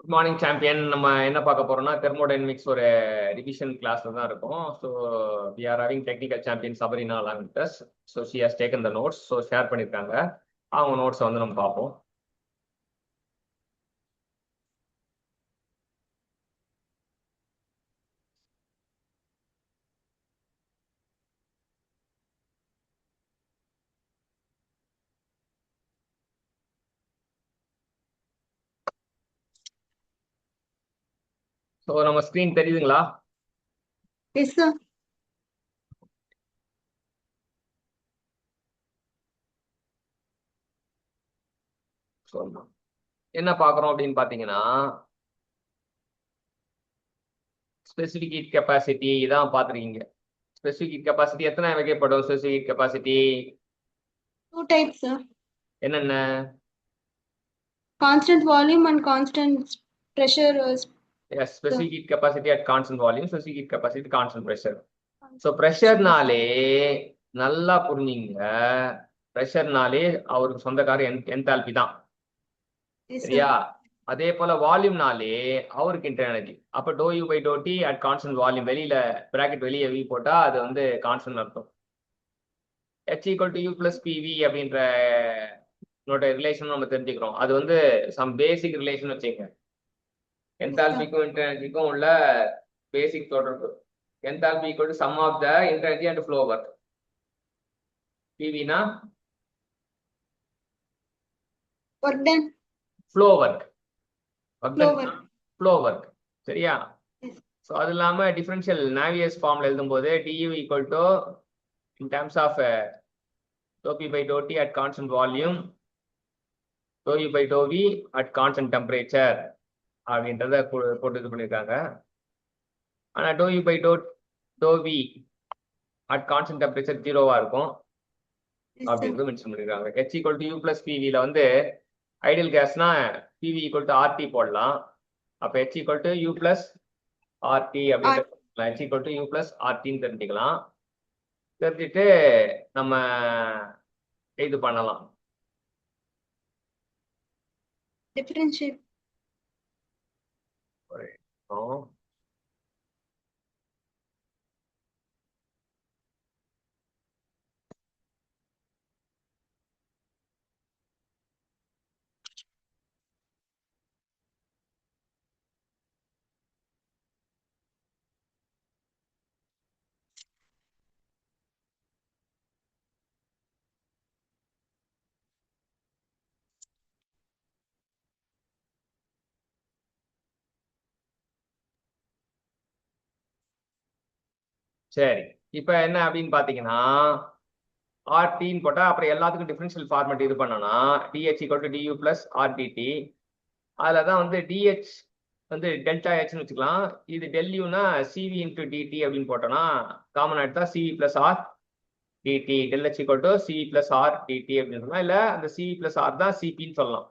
Good morning champion. நம்ம என்ன பார்க்க போறோம்னா தெர்மோடைனமிக்ஸ் ஒரு ரிவிஷன் கிளாஸ்ல தான் இருக்கும். So we are having technical champion Sabrina along with us. So she has taken the notes. So share பண்ணியிருக்காங்க. அவங்க நோட்ஸை வந்து நம்ம பார்ப்போம். ஸோ நம்ம ஸ்க்ரீன் தெரியுதுங்களா? Yes, sir. ஸோ என்ன பார்க்குறோம் அப்படின்னு பார்த்தீங்கன்னா ஸ்பெசிஃபிக் ஹீட் கெப்பாசிட்டி தான் பார்த்துருக்கீங்க. ஸ்பெசிஃபிக் ஹீட் கெப்பாசிட்டி எத்தனை வகைப்படும்? Specific heat capacity Two types, sir. என்னென்ன? Constant volume and constant pressure. Yes, specific heat capacity at constant volume, specific heat capacity, constant pressure. So ப்ரெஷர்னாலே நல்லா புரிஞ்சுங்க. ப்ரெஷர்னாலே அவருக்கு சொந்தக்காரர் என்தால்பி தான். Yes, சரியா? sir. அதே போல வால்யூம்னாலே அவருக்கு இன்டர் எனர்ஜி. அப்ப do U by do T at constant volume, வெளியில பிராக்கெட் வெளியே வி போட்டா அது வந்து கான்ஸ்டன்ட் அர்த்தம். H equal to U plus PV அப்படின்ற ரிலேஷன் நம்ம தெரிஞ்சுக்கிறோம். அது வந்து சம் பேசிக் ரிலேஷன் வச்சுக்கோங்க. என்தால்பிக்கும் இன்டர் எனர்ஜிக்கும் உள்ள பேசிக் தொடர்பு. enthalpy equal to sum of the energy and flow work. PV na Work done. flow work. Flow work. flow work. சரியா? Yes. ஸோ அது இல்லாமல் டிஃபரன்ஷியல் நாவியஸ் ஃபார்ம்ல எழுதும்போது du equal to in terms of dou p by dou t at constant volume, dou u by dou v at constant temperature அப்படின்றத போட்டு இது பண்ணியிருக்காங்க. ஆனால் dou u by dou v at constant temperature 0வா இருக்கும் அப்படின்றது mention பண்ணிருக்காங்க. H equal to U plus PV ல வந்து ideal கேஸ்னா PV equal to RT போடலாம். அப்ப H equal to U plus RT அப்படின்ட்டு H equal to U plus RTன்னு தெரிஞ்சுக்கலாம். தெரிஞ்சுட்டு நம்ம இது பண்ணலாம். Differentiate. சரி, இப்ப என்ன அப்படின்னு பாத்தீங்கன்னா RTன்னு போட்டா அப்புறம் எல்லாத்துக்கும் டிஃபரன்ஷியல் ஃபார்மேட் இது பண்ணோம்னா DH equal to DU plus RDT. அதுல தான் வந்து DH வந்து டெல்டா ஹெச்னு வச்சுக்கலாம். இது டெல்யூனா சிவி இன்டூ டிடி அப்படின்னு போட்டோம்னா காமன் எடுத்தா CV plus R dT, del H equal to CV plus R dT அப்படின்னு சொல்லலாம். இல்லை அந்த சிவி பிளஸ் ஆர் தான் சிபின்னு சொல்லலாம்.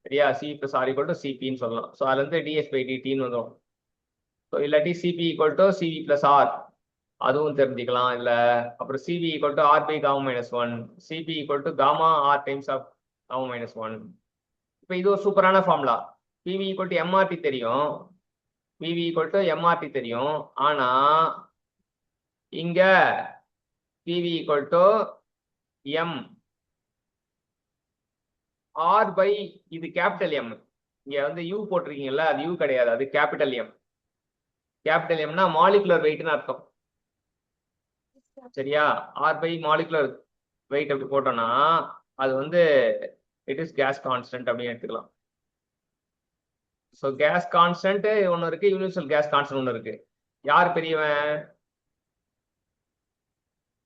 சரியா? C V plus R equal to சிபின்னு சொல்லலாம். ஸோ அதுல இருந்து டிஎஸ் பை டிடின்னு வந்துடும். ஸோ இல்லாட்டி CP equal to CV plus R அதுவும் தெரிஞ்சுக்கலாம். இல்லை அப்புறம் CV equal to R by gamma minus one, CP equal to gamma R times of gamma minus one. இப்போ இது ஒரு சூப்பரான formula. PV equal to MRT தெரியும், PV equal to MRT தெரியும். ஆனா இங்க PV equal to M R by இது capital M. இங்க வந்து U போட்டிருக்கீங்கல்ல, அது U கிடையாது, அது கேபிட்டல் M. கேபிட்டல் Mனா மாலிகுலர் வெயிட்னு அர்த்தம். சரியா? R by மாலிகுலர் வெயிட் அப்படி போட்டோம்னா அது வந்து இட் இஸ் கேஸ் கான்ஸ்டன்ட் அப்படின்னு எடுத்துக்கலாம். ஸோ கேஸ் கான்ஸ்டன்ட் ஒன்று இருக்கு, யூனிவர்சல் கேஸ் கான்ஸ்டன்ட் ஒன்று இருக்கு. யார் பெரியவன்?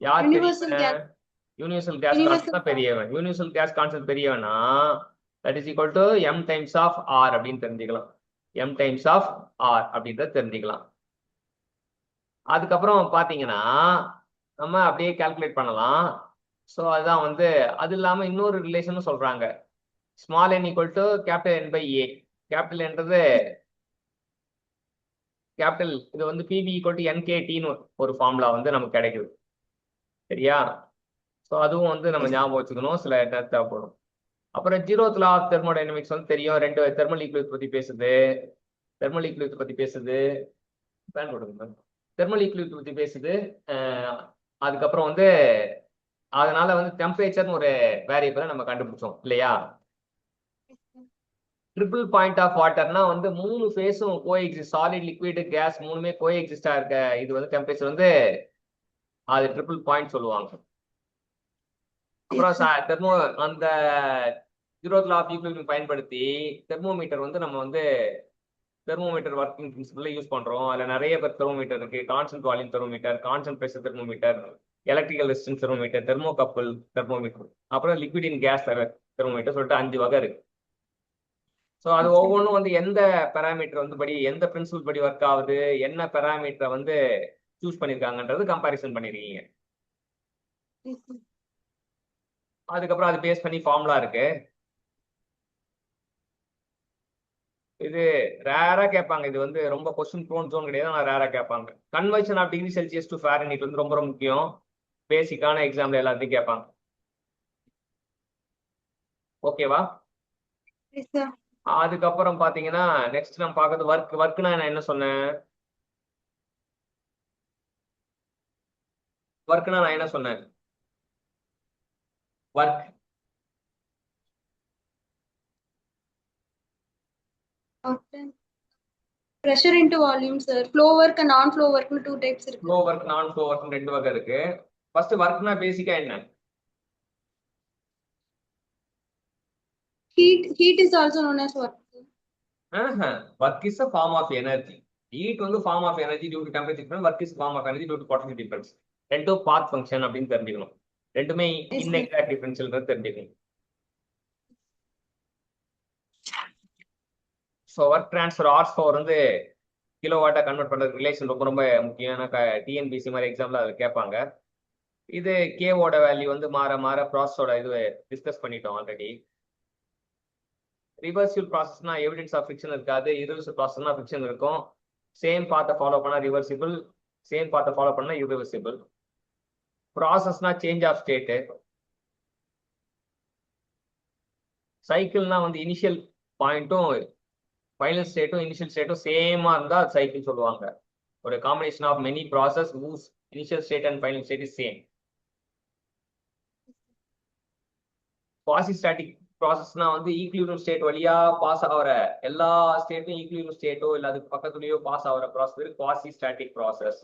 யார் பெரியவன்? யூனிவர்சல் கேஸ் கான்ஸ்டன்ட் தான் பெரியவன். யூனிவர்சல் கேஸ் கான்ஸ்டன்ட் பெரியவனா that is equal to M times of R அப்படின்னு தெரிஞ்சுக்கலாம். எம் டைம்ஸ் ஆஃப் ஆர் அப்படின்றத தெரிஞ்சுக்கலாம். அதுக்கப்புறம் பார்த்தீங்கன்னா நம்ம அப்படியே கால்குலேட் பண்ணலாம். ஸோ அதுதான் வந்து அது இல்லாமல் இன்னொரு ரிலேஷனும் சொல்றாங்க. Small N equal to capital N by A. Capital என்றது கேபிட்டல், இது வந்து பிவி ஈக்குவல் டு என்கேடின்னு ஒரு ஃபார்முலா வந்து நமக்கு கிடைக்குது. சரியா? ஸோ அதுவும் வந்து நம்ம ஞாபகம் வச்சுக்கணும், சில தேவைப்படும். அப்புறம் ஜீரோத் லா ஆஃப் தெர்மோடைனமிக்ஸ் வந்து தெரியும். ரெண்டு தெர்மல் ஈக்குவேஷன் பத்தி பேசுது. தெர்மல் ஈக்குவேஷன் பத்தி பேசுது. பேன் போடுங்க. தெர்மல் ஈக்குவேஷன் பத்தி பேசுது. அதுக்கப்புறம் வந்து அதனால வந்து டெம்பரேச்சர்னு ஒரு வேரியபிளை நம்ம கண்டுபிடிச்சோம் இல்லையா? ட்ரிபிள் பாயிண்ட் ஆஃப் வாட்டர்னா வந்து மூணு ஃபேஸும் கோஎக்ஸிஸ்ட், சாலிட் லிக்விட் கேஸ் மூணுமே கோஎக்ஸிஸ்டா இருக்க இது வந்து டெம்பரேச்சர் வந்து அது ட்ரிபிள் பாயிண்ட் சொல்லுவாங்க. அப்புறம் தெர்மோ அந்த ஜீரோத் லா ஆஃப் ஈக்குலிபிரியம் பயன்படுத்தி தெர்மோமீட்டர் வந்து நம்ம வந்து தெர்மோமீட்டர் ஒர்க்கிங் பிரின்சிபல்ல யூஸ் பண்றோம். அதுல நிறைய பேர் தெர்மோமீட்டர் இருக்கு. Constant volume thermometer, constant pressure thermometer, electrical resistance thermometer, thermocouple thermometer, அப்புறம் லிக்விட் இன் கேஸ் தெர்மோமீட்டர் சொல்லிட்டு 5 வகை இருக்கு. ஸோ அது ஒவ்வொன்றும் வந்து எந்த பேராமீட்டர் வந்து படி எந்த பிரின்சிபல் படி ஒர்க் ஆகுது, என்ன பேராமீட்டரை வந்து சூஸ் பண்ணியிருக்காங்கன்றது கம்பாரிசன் பண்ணிருக்கீங்க. அதுக்கப்புறம் அது பேஸ் பண்ணி ஃபார்முலா இருக்கு. இது ரேரா கேட்பாங்க. இது வந்து ரொம்ப கொஸ்டின் ப்ரோன் ஜோன் கிடையாது, ஆனால் ரேரா கேட்பாங்க. Conversion of degree Celsius to Fahrenheit வந்து ரொம்ப முக்கியம். பேசிக்கான எக்ஸாம்ல எல்லாத்தையும் கேட்பாங்க. ஓகேவா? அதுக்கப்புறம் பாத்தீங்கன்னா நெக்ஸ்ட் நம்ம பார்க்கறது ஒர்க்னா நான் என்ன சொன்னேன்? ஒர்க்னா நான் என்ன சொன்னேன்? Work pressure into volume sir, flow work and non flow work னு 2 types இருக்கு. ஃப்ளோ ஒர்க் நான் ஃப்ளோ ஒர்க் ரெண்டு வகை இருக்கு. ஃபர்ஸ்ட் ஒர்க்னா பேசிக்கா என்ன? Heat is also known as work. Work is a form of energy. Heat வந்து form of energy due to temperature difference, work is form of energy due to potential difference. ரெண்டும் பாத் function அப்படின்னு தெரிஞ்சுக்கணும். ரெண்டுமே இன்எக்ஸாக்ட் differential தெரிஞ்சுக்கணும். So work transfer horse power வந்து கிலோவாட்டா convert பண்றது relation ரொம்ப ரொம்ப முக்கியமான டிஎன்பிசி மாதிரி எக்ஸாம்ல அதை கேட்பாங்க. இது கேவோட வேல்யூ வந்து மாற மாற ப்ராசஸோட இது டிஸ்கஸ் பண்ணிட்டோம் ஆல்ரெடி. ரிவர்சிபிள் ப்ராசஸ்னா எவிடன்ஸ் ஆஃப் ஃபிக்ஷன் இருக்காது. இரிவர்சிபிள் ப்ராசஸ்னா ஃபிக்ஷன் இருக்கும். சேம் பாத்தை ஃபாலோ பண்ணா ரிவர்சிபிள், சேம் பாத்தை ஃபாலோ பண்ணா இரிவர்சிபிள். ப்ராசஸ்னா சேஞ்ச் ஆஃப் ஸ்டேட்டு. சைக்கிள்னா வந்து இனிஷியல் பாயிண்ட்டும் ஃபைனல் ஸ்டேட்டும் இனிஷியல் ஸ்டேட்டும் சேமா இருந்தா சைக்கிள் சொல்லுவாங்க. ஒரு combination of many process whose initial state and final state is same. Quasistatic ப்ராசஸ்னா வந்து ஈக்லிபிரியம் ஸ்டேட் வழியா பாஸ் ஆகிற எல்லா ஸ்டேட்டும் ஈக்லிபிரியம் ஸ்டேட்டோ இல்லை அதுக்கு பக்கத்துலயோ பாஸ் ஆகிற ப்ராசஸ் குவாசிஸ்டாட்டிக் ப்ராசஸ்.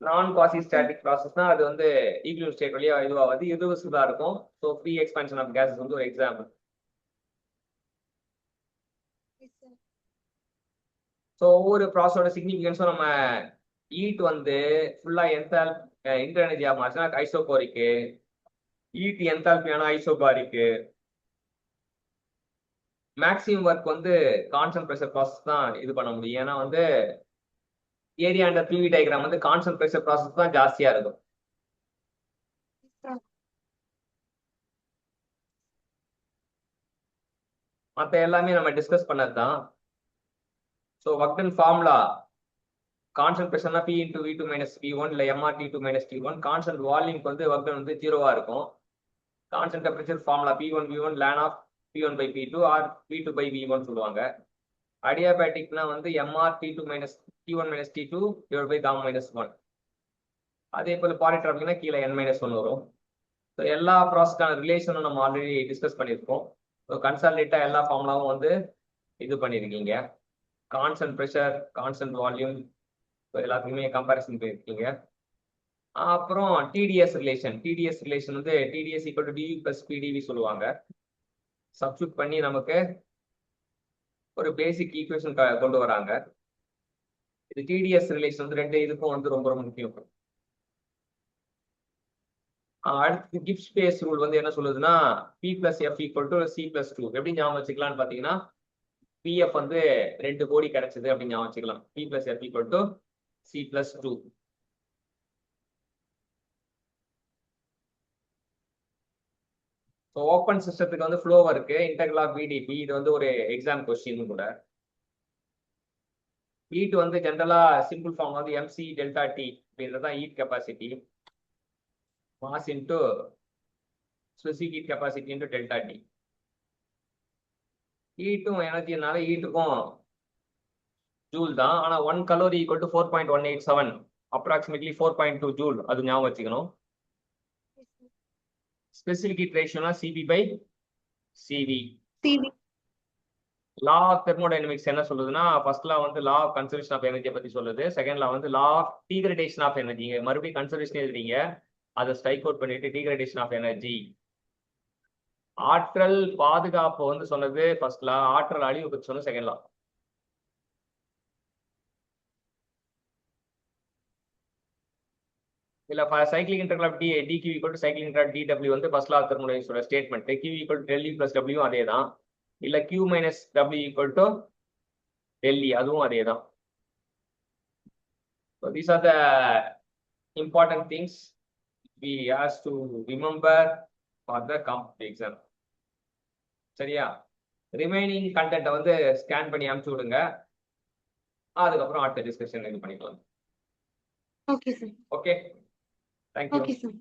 நான் குவாசிஸ்டாட்டிக் ப்ராசஸ்னா அது வந்து ஈக்லிபிரியம் ஸ்டேட் வழியா இதுவாகுது, இரிவர்சிபிளா இருக்கும். So free expansion of gases வந்து ஒரு எக்ஸாம்பிள். ஸோ ஒவ்வொரு ப்ராசஸோட சிக்னிஃபிகன்ஸும் நம்ம ஈட் வந்து ஃபுல்லா என்தால்பி இன்டர் எனர்ஜியா மாறிச்சுன்னா ஐசோபோரிக்கு, ஈட் என்தால்பியான ஐசோபாரிக்கு. மேக்ஸிமம் ஒர்க் வந்து கான்ஸ்டன்ட் ப்ரெஷர் ப்ராசஸ் தான் இது பண்ண முடியும். ஏன்னா வந்து ஏரியா அண்டர் பிவி டயக்ராம் வந்து கான்ஸ்டன்ட் ப்ரெஷர் ப்ராசஸ் தான் ஜாஸ்தியா இருக்கும். மற்ற எல்லாமே நம்ம டிஸ்கஸ் பண்ணது தான். So work done formula constant ப்ரெஷர்னா P into V two minus வி1 இல்லை எம்ஆர் டி டூ மைனஸ் டி1. கான்ஸ்டன்ட் வால்யூம்க்கு வந்து ஒர்க் டன் வந்து 0வா இருக்கும். Constant temperature formula P1 V1 ln of P1 by P2 or P2 by V1 சொல்லுவாங்க. அடியாபேட்டிக்னா வந்து MR T2 minus T1 minus T2 divided by gamma minus 1. அதே போல பாலிட்ராபிக்னா கீழே n minus 1 வரும். ஸோ எல்லா ப்ராசஸ்க்கான ரிலேஷனும் நம்ம ஆல்ரெடி டிஸ்கஸ் பண்ணியிருக்கோம். ஸோ கன்சாலிடேட்டா எல்லா ஃபார்முலாவும் வந்து இது பண்ணியிருக்கீங்க. கான்ஸ்டன்ட் ப்ரெஷர், கான்ஸ்டன்ட் வால்யூம் எல்லாத்துக்குமே கம்பேரிசன் பண்ணியிருக்கீங்க. அப்புறம் டிடிஎஸ் ரிலேஷன் வந்து TDS equal to DV plus PDV சொல்லுவாங்க. சப்ஸ்டியூட் பண்ணி நமக்கு ஒரு பேசிக் ஈக்குவேஷன் கொண்டு வராங்க. இது டிடிஎஸ் ரிலேஷன் வந்து ரெண்டு இதுக்கும் வந்து ரொம்ப ரொம்ப முக்கியம். அடுத்து கிப்ஸ் ஸ்பேஸ் ரூல் வந்து என்ன சொல்லுதுன்னா P plus F equal to C plus 2. எப்படி ஞாபகம் வச்சுக்கலாம்னு பார்த்தீங்கன்னா பிஎஃப் வந்து 2 கோடி கிடைச்சது அப்படின்னு ஞாபகம் வச்சுக்கலாம். P plus F equal to C plus 2. So open சிஸ்டத்துக்கு வந்து ஃப்ளோ இருக்கு இன்டெக்ரல் ஆஃப் பிடிபி. இது வந்து ஒரு எக்ஸாம் கொஸ்டின் கூட. ஹீட் வந்து ஜென்ரலா சிம்பிள் ஃபார்ம் வந்து எம்சி டெல்டா டி அப்படின்றதான் heat capacity. Mass into specific heat capacity into delta T. ஹீட்டும் எனர்ஜினால ஹீட்டுக்கும் ஜூல் தான். ஆனா 1 calorie equal to 4.187 approximately 4.2 joule. அது ஞாபகம் வச்சுக்கணும். ஸ்பெசிபிக் ஹீட் ரேஷியோனா C P by C V. C V. Law of thermodynamics என்ன சொல்லுதுன்னா, ஃபர்ஸ்ட் லா வந்து லா ஆஃப் கன்சர்வேஷன் ஆஃப் எனர்ஜியை பத்தி சொல்லுது. செகண்ட் லா வந்து law of degradation of energy. மறுபடியும் கன்சர்வேஷன் எழுதுறீங்க, அதை ஸ்ட்ரைக் அவுட் பண்ணிட்டு டீகிரடேஷன் ஆஃப் எனர்ஜி. ஆற்றல் பாதுகாப்பு வந்து சொன்னது ஃபர்ஸ்ட் லா, ஆற்றல் அழிவு பத்தி சொன்னது செகண்ட் லா. இல்ல cyclic integral of dq equal to cyclic integral dw வந்து ஃபர்ஸ்ட் லா ஆஃப் தெர்மோடைனமிக்ஸோட statement. q equal to del E plus w அதே தான். இல்ல q minus w equal to del E அதுவும் அதே தான். So these are the important things we has to remember for the competitive exam. சரியா? Remaining கண்டென்ட்டை வந்து ஸ்கேன் பண்ணி அனுப்பிச்சு விடுங்க. அதுக்கப்புறம் அடுத்த டிஸ்கஷன் இது பண்ணிக்கலாம். Okay sir. Okay, thank you. Okay sir.